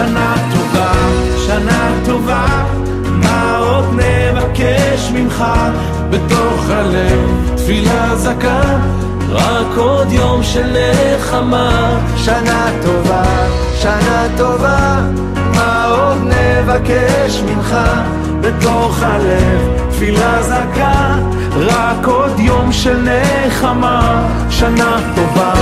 שנה טובה, שנה טובה, מה עוד נבקש ממך? בתוך הלב תפילה זכה, רק עוד יום של נחמה. שנה טובה, שנה טובה, מה עוד נבקש ממך? בתוך הלב תפילה זכה, רק עוד יום של נחמה. שנה טובה.